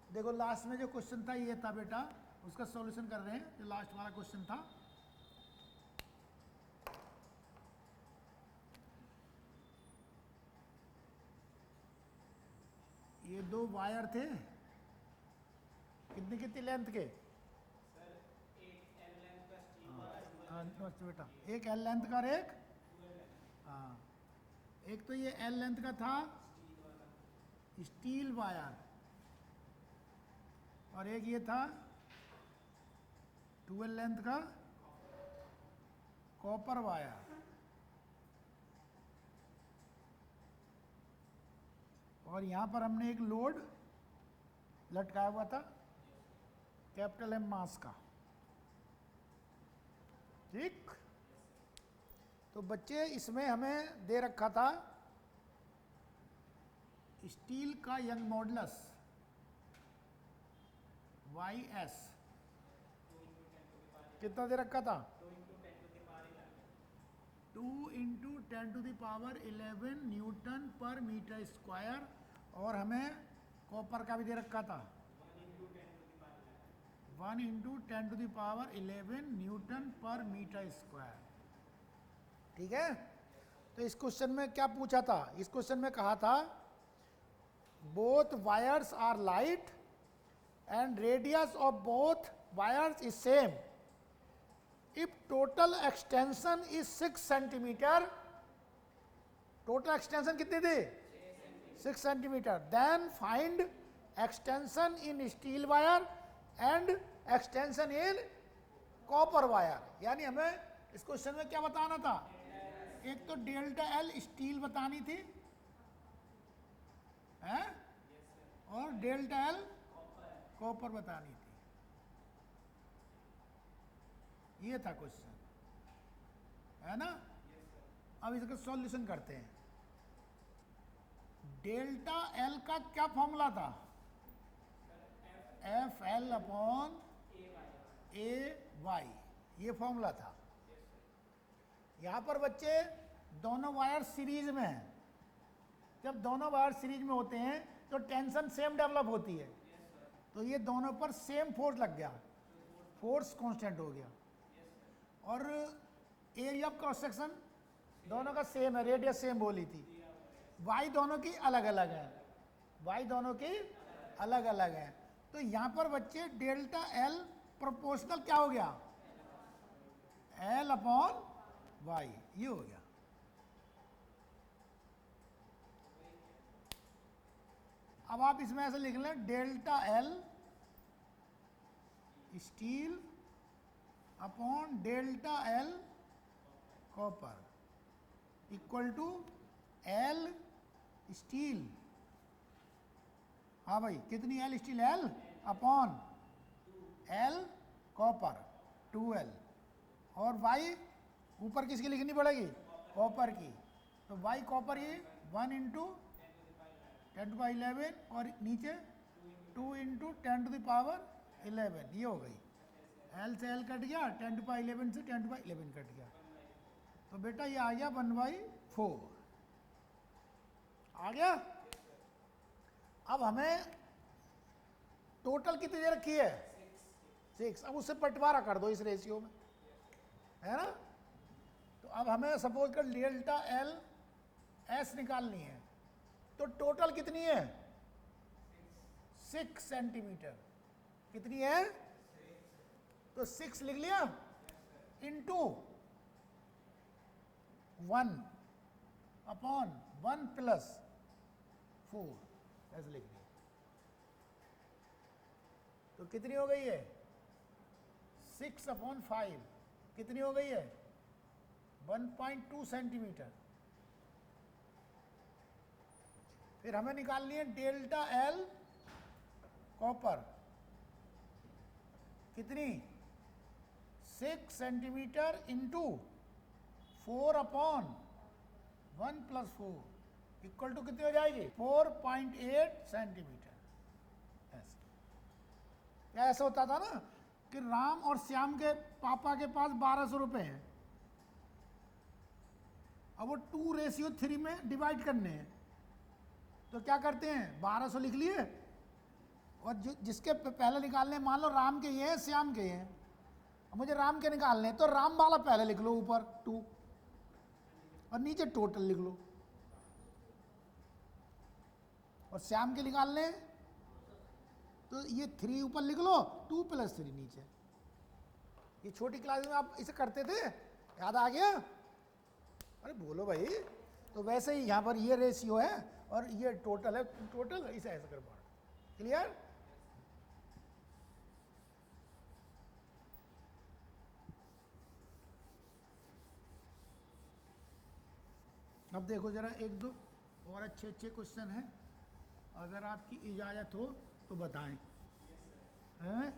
देखो लास्ट में जो क्वेश्चन था ये था बेटा, उसका सॉल्यूशन कर रहे हैं। जो लास्ट वाला क्वेश्चन था, ये दो वायर थे, कितनी कितनी लेंथ के? हाँ बेटा, एक एल लेंथ का और एक, हाँ, एक तो ये एल लेंथ का था स्टील वायर, और एक ये था 12 लेंथ का कॉपर वायर। और यहाँ पर हमने एक लोड लटकाया हुआ था कैपिटल एम मास का। ठीक, तो बच्चे इसमें हमें दे रखा था स्टील का यंग मॉडुलस YS कितना दे रखा था? 2 into 10⁻11 newton per metre square. और हमें कॉपर का भी दे रखा था 1 into 10⁻11 newton per metre square. ठीक है, तो इस क्वेश्चन में क्या पूछा था? इस क्वेश्चन में कहा था both wires are light and radius of both wires is same if total extension is 6 centimeter, total extension कितनी थी? 6 centimeter, then find extension in steel wire and extension in copper wire। यानी हमें इस question में क्या बताना था? एक तो डेल्टा एल स्टील बतानी थी है, और डेल्टा एल कॉपर बतानी थी। ये था क्वेश्चन, है ना? अब इसका सॉल्यूशन करते हैं। डेल्टा एल का क्या फॉर्मूला था? एफ एल अपॉन ए वाई, ये फॉर्मूला था। यहां पर बच्चे दोनों वायर सीरीज में हैं। जब दोनों वायर सीरीज में होते हैं तो टेंशन सेम डेवलप होती है, तो ये दोनों पर सेम फोर्स लग गया, फोर्स कांस्टेंट हो गया। और एरिया ऑफ क्रॉस सेक्शन दोनों का सेम है, रेडियस सेम बोली थी। वाई दोनों की अलग अलग है, वाई दोनों की अलग अलग है। तो यहां पर बच्चे डेल्टा एल प्रोपोर्शनल क्या हो गया? एल अपॉन वाई, ये हो गया। अब आप इसमें ऐसे लिख लें, delta L steel upon delta L copper equal to L steel. हाँ भाई, कितनी L steel? L upon L copper 2L, और वाई ऊपर किसकी लिखनी पड़ेगी? कॉपर की। तो वाई कॉपर ये 1 इंटू 10⁻11 और नीचे 2 इंटू 10⁻11, ये हो गई। एल से एल कट गया, 10⁻11 से 10⁻11 कट गया, तो बेटा ये आ गया 1/4 आ गया। अब हमें टोटल कितनी दे रखी है? 6। अब उससे बंटवारा कर दो इस रेशियो में, है ना? तो अब हमें सपोज कर डेल्टा एल एस निकालनी है, तो टोटल कितनी है? 6 सेंटीमीटर। कितनी है? तो 6 लिख लिया इंटू 1 अपॉन 1 + 4, ऐसे लिख दिया। तो कितनी हो गई है? 6/5 कितनी हो गई है? 1.2 सेंटीमीटर। फिर हमें निकालनी है डेल्टा एल कॉपर, कितनी? 6 सेंटीमीटर इंटू 4/1 + 4 इक्वल टू कितनी हो जाएगी? 4.8 सेंटीमीटर। ऐसे ऐसा होता था ना कि राम और श्याम के पापा के पास 1200 रुपए हैं, अब वो 2:3 में डिवाइड करने हैं, तो क्या करते हैं? 1200 लिख लिए और जो जिसके पहले निकालने हैं, मान लो राम के ये हैं, श्याम के ये हैं, अब मुझे राम के निकालने हैं, तो राम वाला पहले लिख लो ऊपर 2 और नीचे टोटल लिख लो। और श्याम के निकालने हैं, तो ये 3 ऊपर लिख लो, 2 + 3 नीचे। ये छोटी क्लास में आप इसे करते थे, याद आ गया? अरे बोलो भाई। तो वैसे ही यहाँ पर ये रेशियो है और ये टोटल है, टोटल इसे ऐसे कर पा। क्लियर? अब देखो जरा 1-2 और अच्छे क्वेश्चन हैं, अगर आपकी इजाज़त हो तो बताएं। हैं?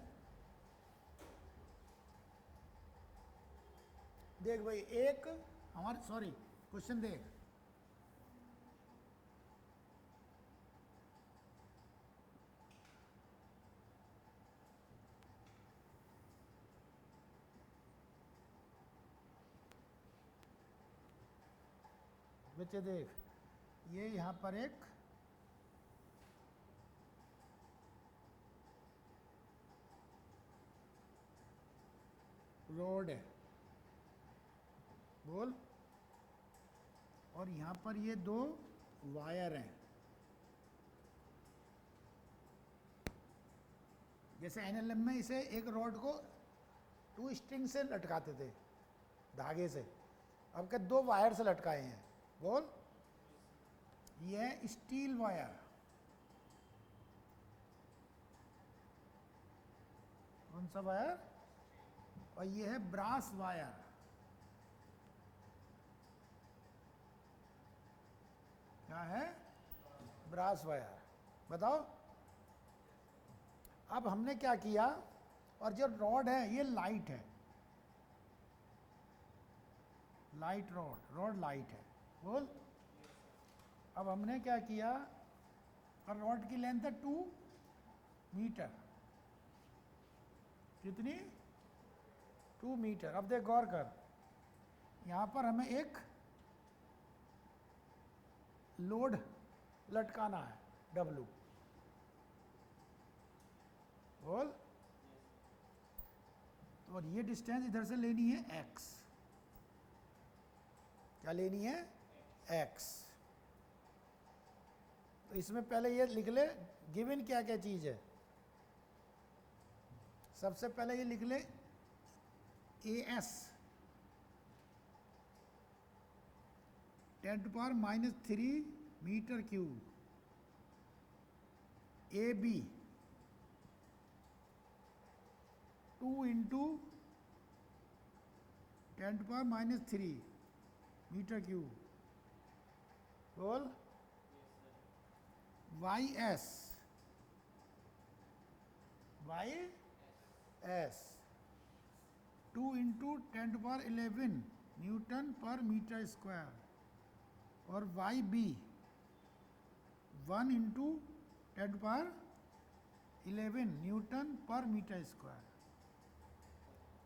देख भाई, एक हमारे सॉरी क्वेश्चन देख, बच्चे देख, ये यहाँ पर एक रोड है, बोल, और यहाँ पर ये 2 वायर हैं। जैसे एनएलएम में इसे एक रॉड को 2 स्ट्रिंग से लटकाते थे, धागे से, अब क्या 2 वायर से लटकाए हैं। बोल, ये है स्टील वायर, कौन सा वायर, और ये है ब्रास वायर। क्या है? Brass wire. बताओ। अब हमने क्या किया, और जो रॉड है ये लाइट है, लाइट रॉड लाइट है। बोल। अब हमने क्या किया, और रॉड की लेंथ है 2 मीटर। कितनी? 2 मीटर। अब देख गौर कर, यहाँ पर हमें एक लोड लटकाना है, W। बोल। और ये डिस्टेंस इधर से लेनी है x। क्या लेनी है? x। तो इसमें पहले ये लिख ले, गिवन क्या क्या चीज है। सबसे पहले ये लिख ले AS 10⁻³ metre cube, AB 2 × 10⁻³ metre cube. बोल। YS 2 × 10⁻11 newton per metre square, और YB 1 × 10⁻11 newton per metre square.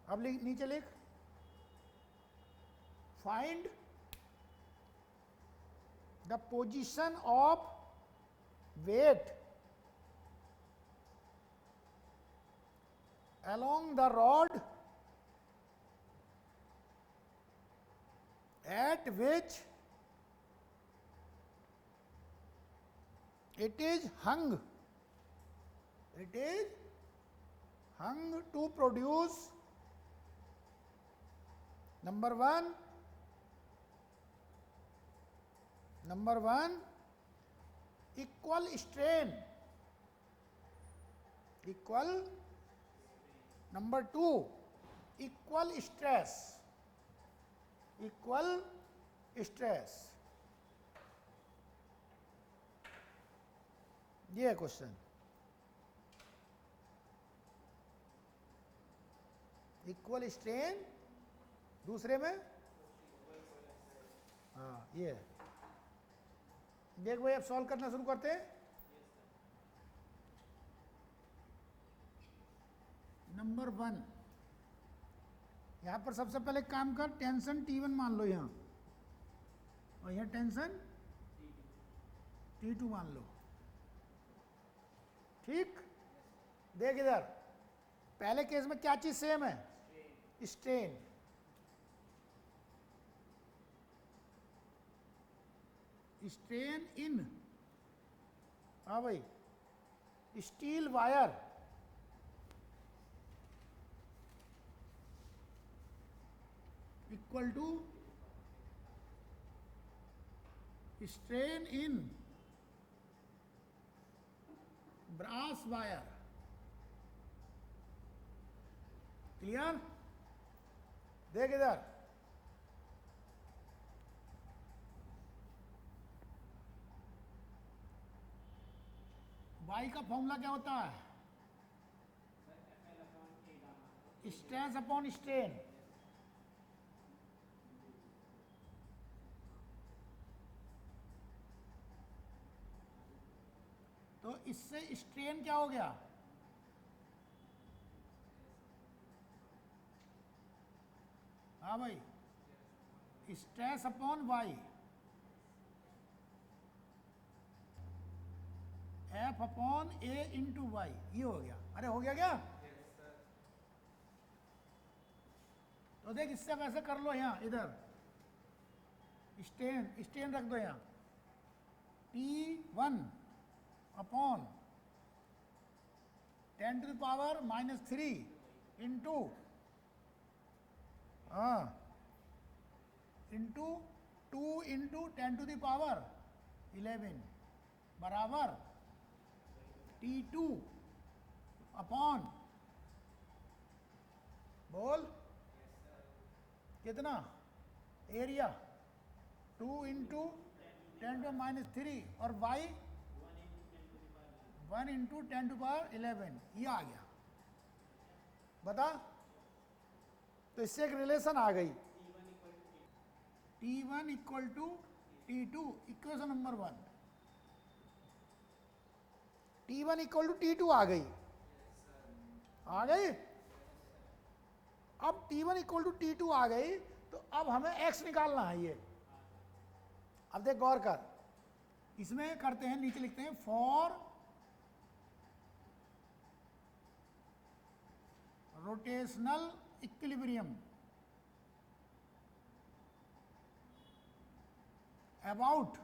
अब लिख, नीचे लिख, find the position of weight along the rod at which it is hung to produce number one equal strain, number two equal stress, ये है question. Equal strain, दूसरे में हाँ ये है। देख भाई, अब सॉल्व करना शुरू करते हैं। नंबर 1, यहां पर सबसे पहले काम कर, टेंशन T1 मान लो यहां, और यहां टेंशन T2 मान लो। ठीक। देख इधर, पहले केस में क्या चीज सेम है? स्ट्रेन। स्ट्रेन इन, हाँ भाई, steel wire equal to strain in brass wire. Clear? देख इधर, वाई का फॉर्मूला क्या होता है? Stress upon strain. तो इससे स्ट्रेन क्या हो गया? हाँ भाई, stress upon Y, F upon A into Y, ये हो गया। अरे हो गया क्या? तो देख, इससे वैसे कर लो, यहाँ इधर स्ट्रेन रख दो यहाँ, T1 upon 10⁻³ into into 2 into 10⁻11 बराबर T2 अपॉन, बोल कितना? एरिया 2 इंटू 10⁻³ और y 1 इंटू 10⁻11, ये आ गया। बता, तो इससे एक रिलेशन आ गई, T1 equal to T2, equation number 1। T1 equal to T2 आ गई, आ गई। अब T1 इक्वल टू T2 आ गई, तो अब हमें x निकालना है ये। अब देख गौर कर, इसमें करते हैं, नीचे लिखते हैं for rotational equilibrium about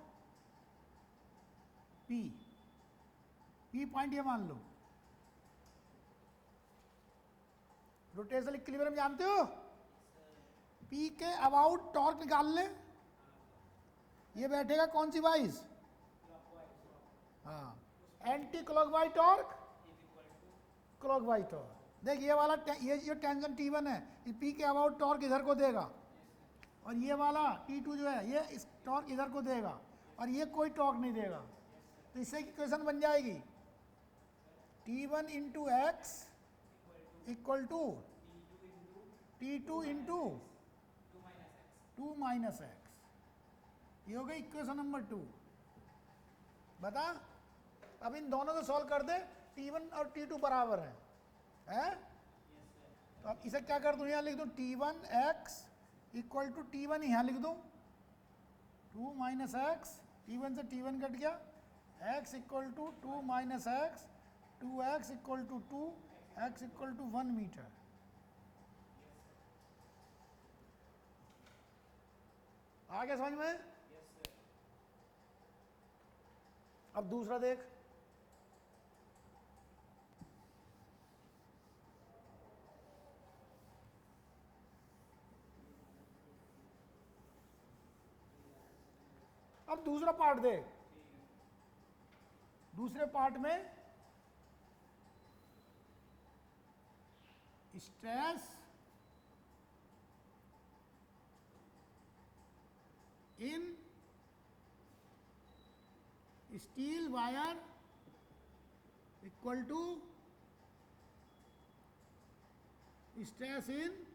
P point ये मान लो। रोटेशनल इक्विलिब्रियम जानते हो? P के अबाउट टॉर्क निकाल ले, ये बैठेगा कौन सी वाइज? हाँ, anti clockwise torque, clockwise torque. देख ये वाला ये जो टेंशन T1 है, ये P के अबाउट टॉर्क इधर को देगा, और ये वाला T2 जो है, ये इस टॉर्क इधर को देगा, और ये कोई टॉर्क नहीं देगा। तो इससे इक्वेशन बन जाएगी T1 into X equal to T2 into 2 minus X. ये हो गई इक्वेशन नंबर 2। बता, अब इन दोनों को सॉल्व कर दे, T1 और T2 बराबर हैं? तो अब इसे क्या कर दूं, यहाँ लिख दूं T1 x equal to T1 यहाँ लिख दूं 2 माइनस एक्स, T1 से T1 कट गया, x equal to 2 minus x, 2x equal to 2, x equal to 1 metre. आ गया समझ में? अब दूसरा देख, अब दूसरा पार्ट देख। दूसरे पार्ट में stress in steel wire equal to stress in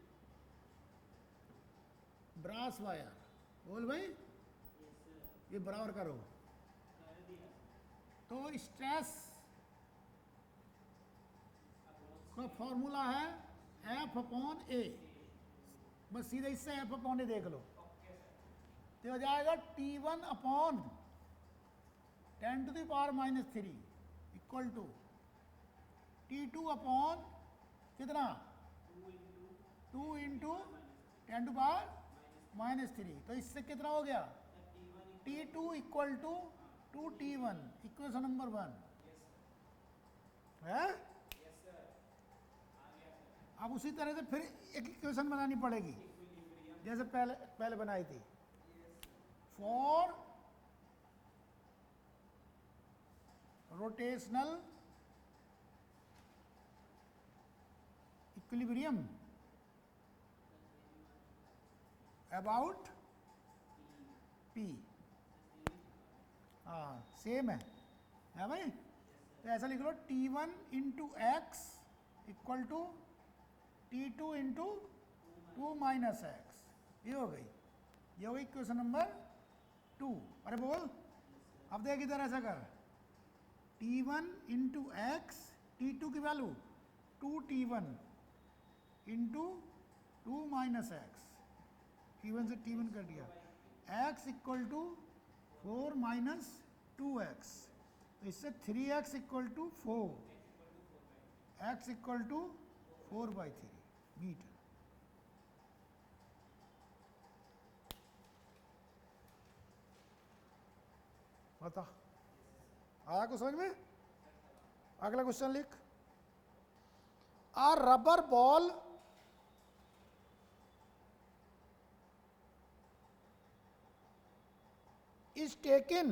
brass wire. बोल भाई, ये बराबर करो। तो स्ट्रेस का फॉर्मूला है F अपॉन ए, बस सीधे इससे F अपॉन ए देख लो, तो हो जाएगा T1 upon 10⁻³ equal to T2 upon कितना 2 इंटू 10⁻³ तो इससे कितना हो गया T2 equal to 2T1 equation number 1 है। अब उसी तरह से फिर एक इक्वेशन बनानी पड़ेगी जैसे पहले बनाई थी for rotational equilibrium about P। हाँ सेम है भाई। तो ऐसा लिख लो T1 into X equal to T2 into 2 minus X. ये हो गई, ये हो गई क्वेश्चन नंबर 2। अरे बोल अब देख इधर ऐसा कर T1 इंटू एक्स T2 की value 2T1 into 2 minus x, T1 से T1 कर दिया, x equal to 4 minus 2x, तो इससे 3x equal to 4, x equal to 4/3 metre. बता आया कुछ समझ में? अगला क्वेश्चन लिख। A rubber ball is taken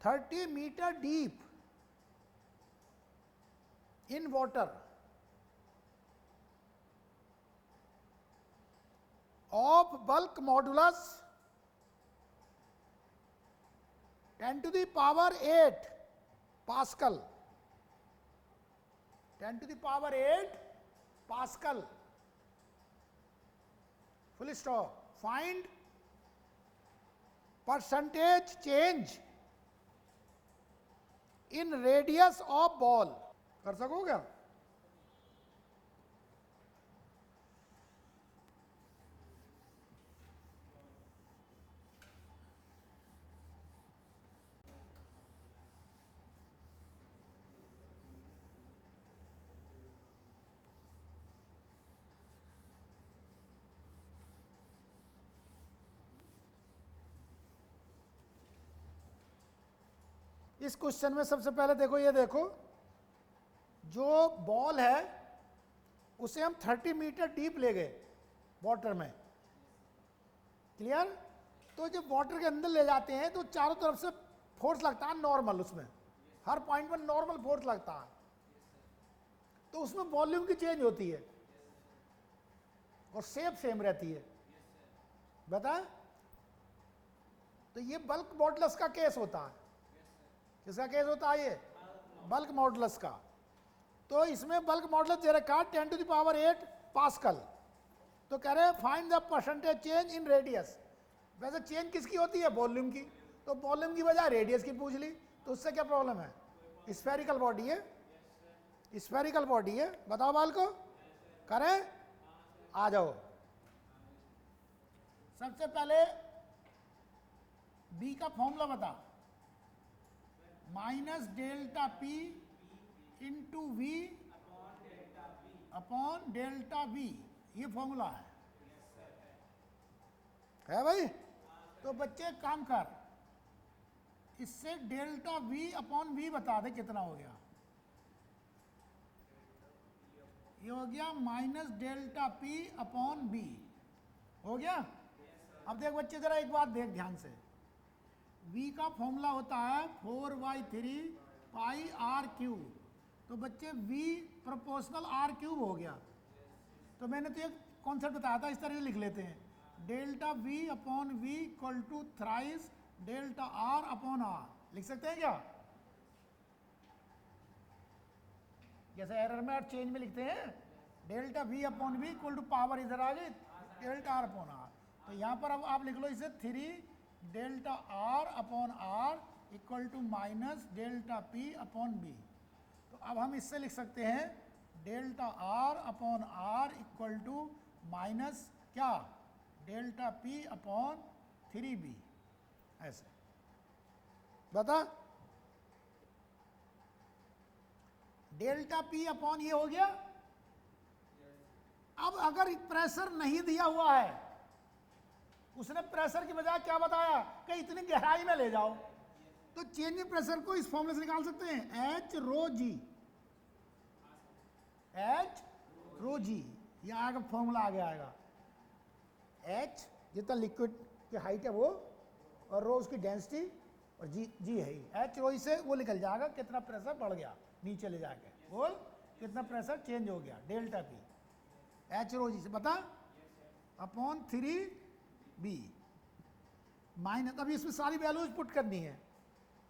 30 meter deep in water of bulk modulus 10⁸ Pascal, 10⁸ Pascal, full stop. Find percentage change in radius of ball। कर सको क्या? इस क्वेश्चन में सबसे पहले देखो, ये देखो जो बॉल है उसे हम 30 मीटर डीप ले गए वाटर में, क्लियर? तो जब वाटर के अंदर ले जाते हैं तो चारों तरफ से फोर्स लगता है नॉर्मल, उसमें हर पॉइंट पर नॉर्मल फोर्स लगता है, तो उसमें वॉल्यूम की चेंज होती है और शेप सेम रहती है। बता, तो ये बल्क मॉडुलस का केस होता है। किसका केस होता है? ये बल्क मॉडुलस का। तो इसमें बल्क मॉडुलस दे रखा 10⁸ पास्कल। तो कह रहे हैं find the percentage change in radius. वैसे चेंज किसकी होती है? वॉल्यूम की। तो वॉल्यूम की बजाय रेडियस की पूछ ली, तो उससे क्या प्रॉब्लम है? स्फेरिकल बॉडी है, स्फेरिकल बॉडी है। बताओ बाल को करें, आ जाओ। सबसे पहले बी का फॉर्मूला बता, minus delta P into V upon delta V, ये फॉर्मूला है भाई? तो बच्चे काम कर, इससे डेल्टा वी अपॉन वी बता दे कितना हो गया। ये हो गया minus delta P upon B, हो गया। अब देख बच्चे जरा एक बात देख ध्यान से, v का फॉर्मूला होता है 4/3 पाई आर क्यूब। तो बच्चे v प्रोपोर्शनल आर क्यूब हो गया। तो मैंने तो एक कॉन्सेप्ट बताया था, इस तरह से लिख लेते हैं, delta v upon V equal to thrice delta R upon R. लिख सकते हैं क्या? जैसे एरर में चेंज में लिखते हैं, delta v upon V equal to power इधर आ गई डेल्टा आर अपॉन आर। तो यहाँ पर अब आप लिख लो इसे 3 delta R upon R equal to minus delta P upon B. तो अब हम इससे लिख सकते हैं delta R upon R equal to minus क्या? Delta P upon 3b। ऐसे बता, डेल्टा पी अपॉन ये हो गया। अब अगर प्रेशर नहीं दिया हुआ है, उसने प्रेशर की बजाय क्या बताया कि इतनी गहराई में ले जाओ, तो चेंज इन प्रेशर को इस फॉर्मूले से निकाल सकते हैं, एच रो जी, एच रो जी, ये आएगा फॉर्मूला आगे आएगा, एच जितना लिक्विड की हाइट है वो, और रो उसकी डेंसिटी, और जी जी है, एच रो से वो निकल जाएगा कितना प्रेशर बढ़ गया नीचे ले जाके, बोल कितना प्रेशर चेंज हो गया, डेल्टा पी एच रो जी से बता, अपॉन 3b माइनस, अभी इसमें सारी वैल्यूज पुट करनी है।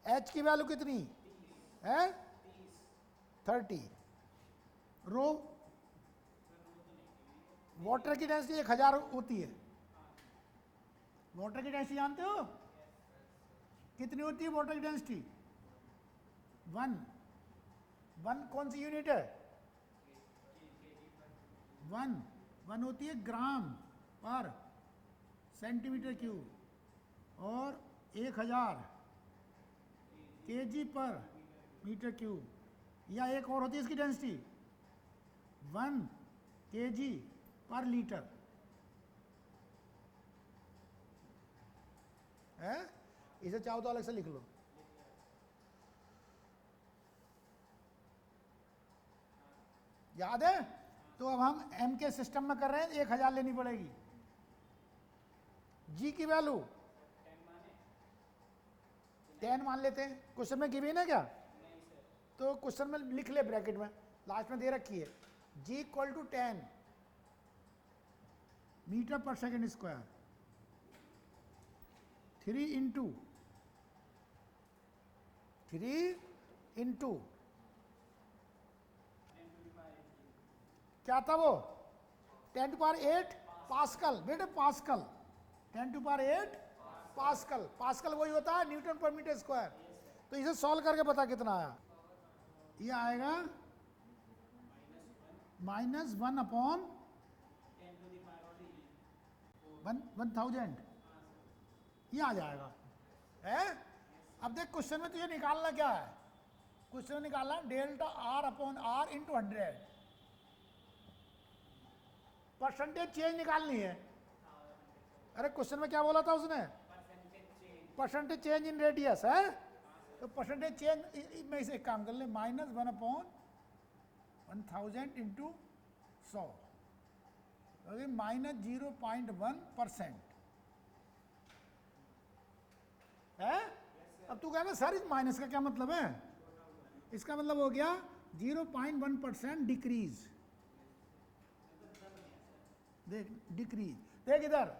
एच की वैल्यू कितनी है 30, रो वाटर की डेंसिटी 1000 होती है, वाटर की डेंसिटी जानते हो कितनी होती है वाटर की डेंसिटी, 1 कौन सी यूनिट है, 1 होती है ग्राम पर सेंटीमीटर क्यूब, और 1000 केजी पर मीटर क्यूब, या एक और होती है इसकी डेंसिटी 1 केजी पर लीटर है। इसे चाहो तो अलग से लिख लो। याद है? तो अब हम एम के सिस्टम में कर रहे हैं, 1000 लेनी पड़ेगी। जी की वैल्यू 10 मान लेते हैं, क्वेश्चन में गिवन है क्या, तो क्वेश्चन में लिख ले ब्रैकेट में, लास्ट में दे रखी है, G equal to 10 metre per second square, 3 into क्या था वो 10 टू पावर 8 पास्कल, बेटे pascal, 10 to power 8 pascal, pascal वही होता है न्यूटन पर मीटर स्क्वायर। तो इसे सॉल्व करके पता कितना आया, ये आएगा -1 अपॉन 1000, ये आ जाएगा है। अब देख क्वेश्चन में तुझे निकालना क्या है, क्वेश्चन में निकालना delta R upon R into 100, percentage change निकालनी है। अरे क्वेश्चन में क्या बोला था उसने, परसेंटेज चेंज इन रेडियस है, तो परसेंटेज चेंज में इसे एक काम कर ले, -1 अपॉन 1000 इंटू 100, -0.1% है। अब तू कहेगा सर इस माइनस का क्या मतलब है, इसका मतलब हो गया 0.1% डिक्रीज, देख डिक्रीज, देख इधर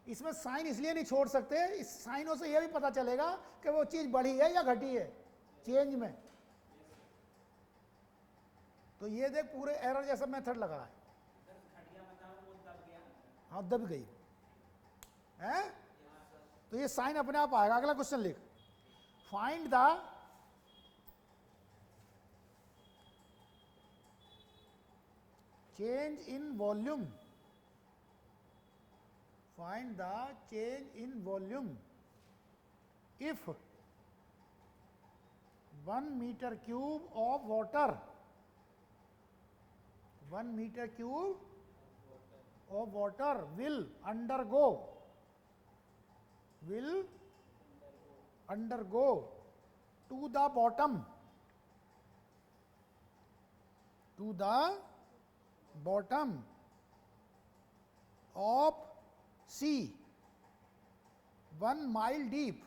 इसमें साइन इसलिए नहीं छोड़ सकते, इस साइनों से यह भी पता चलेगा कि वो चीज बढ़ी है या घटी है चेंज में। तो ये देख पूरे एरर जैसा मेथड लगा है, हाँ दब गई है, तो ये साइन अपने आप आएगा। अगला क्वेश्चन लिख, find the change in volume, find the change in volume if 1 meter cube of water, 1 meter cube of water will undergo to the bottom of sea 1 mile deep,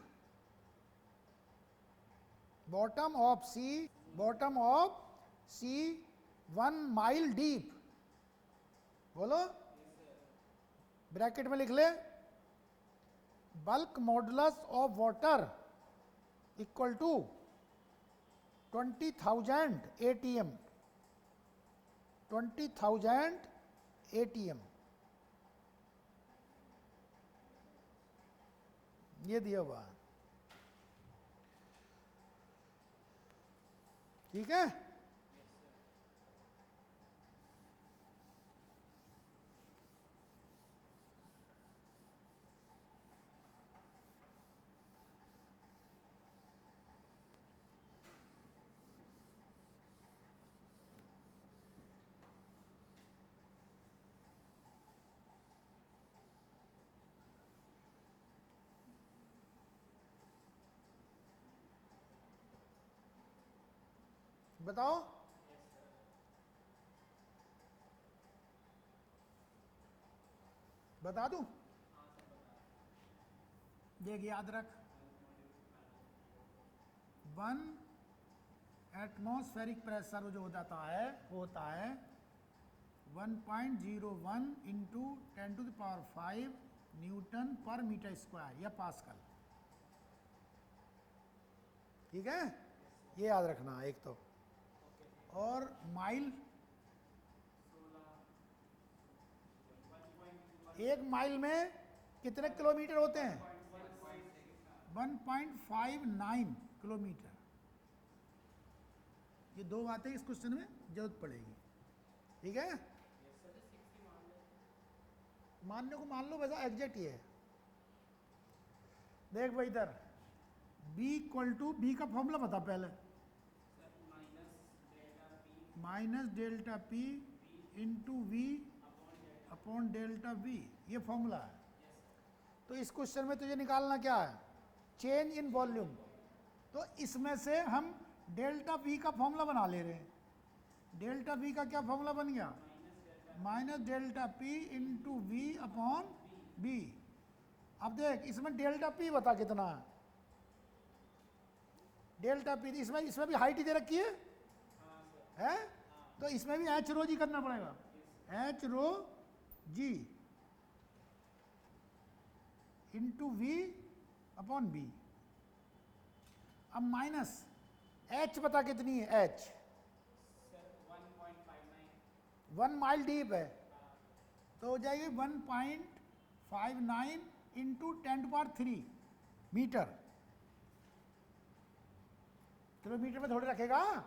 bottom of sea 1 mile deep, बोलो bracket में लिख ले, bulk modulus of water equal to 20,000 ATM, 20,000 ATM, ये दिया हुआ, ठीक है। बताओ। बता दूं? देख याद रख, 1 एटमॉस्फेरिक प्रेशर जो हो जाता है वो होता है 1.01 into 10⁵ Newton per metre square या पास्कल। ठीक है, ये याद रखना एक तो। और माइल, 1 माइल में कितने किलोमीटर होते हैं? 1.59 किलोमीटर। ये दो बातें इस क्वेश्चन में जरूरत पड़ेगी। ठीक है, मानने को मान लो, वैसा एग्जैक्ट ये है। देख भाई इधर, B इक्वल टू, बी का फॉर्मूला बता पहले। Minus delta P into V upon delta V, ये फॉर्मूला है। तो इस क्वेश्चन में तुझे निकालना क्या है? Change in volume. तो इसमें से हम डेल्टा वी का फॉर्मूला बना ले रहे हैं। डेल्टा वी का क्या फॉर्मूला बन गया? Minus delta P into V upon B. अब देख, इसमें डेल्टा पी बता कितना है? डेल्टा पी, इसमें भी हाइट ही दे रखी है? तो इसमें भी एच रो जी करना पड़ेगा। H rho G into V upon B. अब माइनस एच बता कितनी है? एच 1 माइल डीप है, तो हो जाएगी 1.59 इंटू 10⁵ मीटर। किलोमीटर में थोड़ी रखेगा,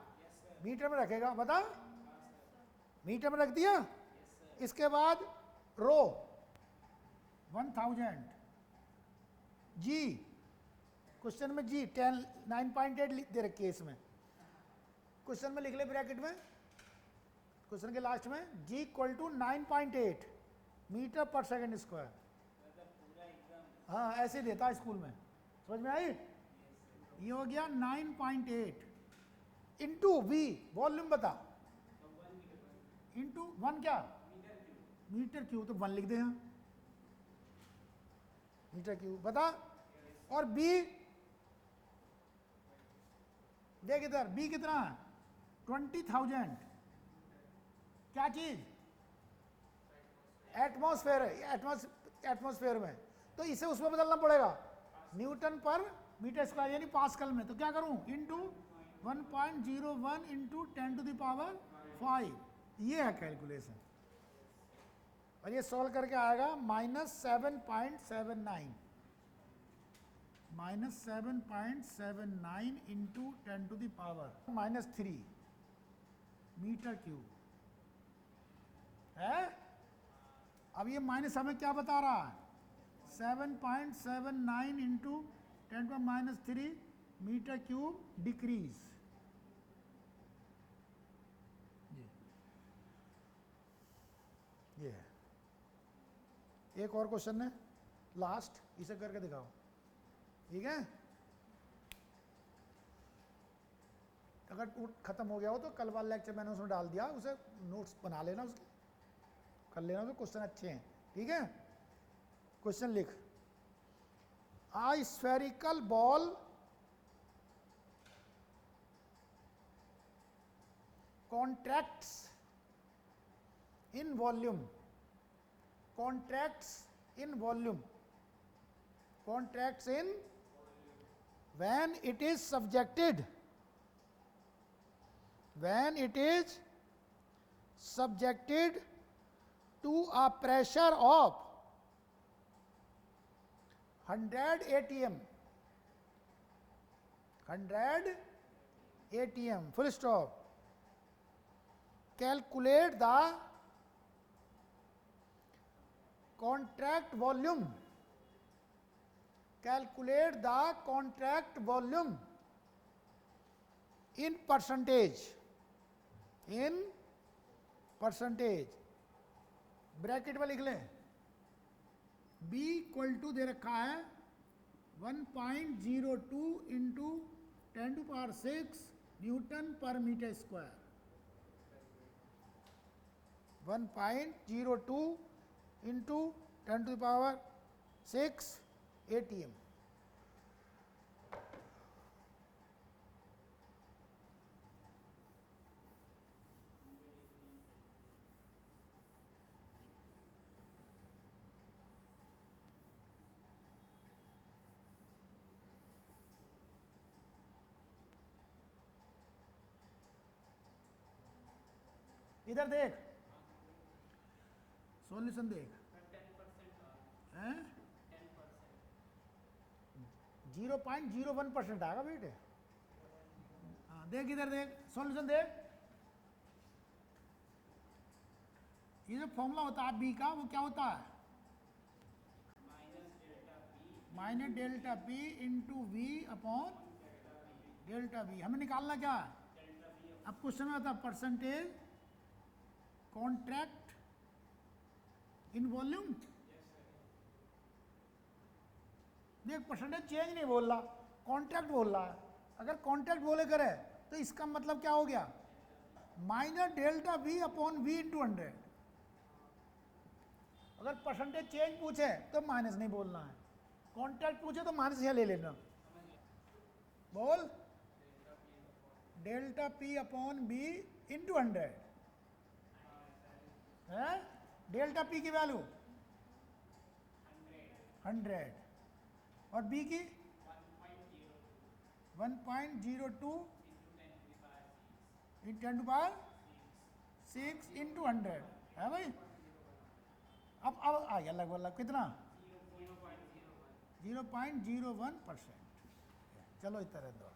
मीटर में रखेगा। बता, मीटर में रख दिया। इसके बाद रो 1000, जी क्वेश्चन में जी 9.8 दे रखी है इसमें। क्वेश्चन में लिख ले ब्रैकेट में, क्वेश्चन के लास्ट में, जी equal to 9.8 metre per second square. हाँ, ऐसे देता है स्कूल में, समझ में आई? ये हो गया 9.8 इंटू वी, वॉल्यूम बता, इंटू 1 क्या? Metre cube. तो 1 लिख दे यहाँ, मीटर क्यूब बता। और बी देख इधर, बी कितना है? 20,000। क्या चीज? एटमॉस्फेयर है, एटमॉस्फेयर में। तो इसे उसमें बदलना पड़ेगा, न्यूटन पर मीटर स्क्वायर यानी पास्कल में। तो क्या करूं? इंटू 1.01 इंटू 10⁵ ये है कैलकुलेशन। और ये सॉल्व करके आएगा -7.79, -7.79 इंटू 10⁻³ मीटर क्यूब है। अब ये माइनस हमें क्या बता रहा है? 7.79 इंटू 10⁻³ मीटर क्यूब डिक्रीज। ये है। एक और क्वेश्चन है लास्ट, इसे करके दिखाओ। ठीक है, अगर खत्म हो गया हो तो कल वाला लेक्चर मैंने उसमें डाल दिया, उसे नोट्स बना लेना, उसके कर लेना, तो क्वेश्चन अच्छे हैं। ठीक है, क्वेश्चन लिख, a spherical ball contracts in volume, contracts in volume, contracts in when it is subjected, when it is subjected to a pressure of 100 atm, 100 atm, full stop. Calculate the contract volume, calculate the contract volume in percentage, in percentage। Bracket में लिख लें, B इक्वल to दे रखा है 1.02 into 10⁻⁶ Newton per metre square 1.02 into 10⁶ ATM। इधर देख, solution देख, 0.01% आएगा बेटे। हाँ देख, इधर देख, सॉल्यूशन देख। ये जो फॉर्मूला होता है बी का, वो क्या होता है? Minus delta P into V upon delta V. हमें निकालना क्या है? अब क्वेश्चन में आता है परसेंटेज कॉन्ट्रैक्ट इन वॉल्यूम। देख, परसेंटेज चेंज नहीं बोल रहा, कॉन्ट्रैक्ट बोल रहा है। अगर कॉन्ट्रैक्ट बोले करे तो इसका मतलब क्या हो गया? Minus delta V upon V into 100। अगर परसेंटेज चेंज पूछे तो माइनस नहीं बोलना है, कॉन्ट्रैक्ट पूछे तो माइनस यहाँ ले लेना। बोल, delta P upon B into 100 है। डेल्टा पी की वैल्यू 100 और बी की 1.02 × 10⁶ इंटू 100 है भाई। अब आ गया लगभग कितना? 0.01%। चलो इस तरह दो।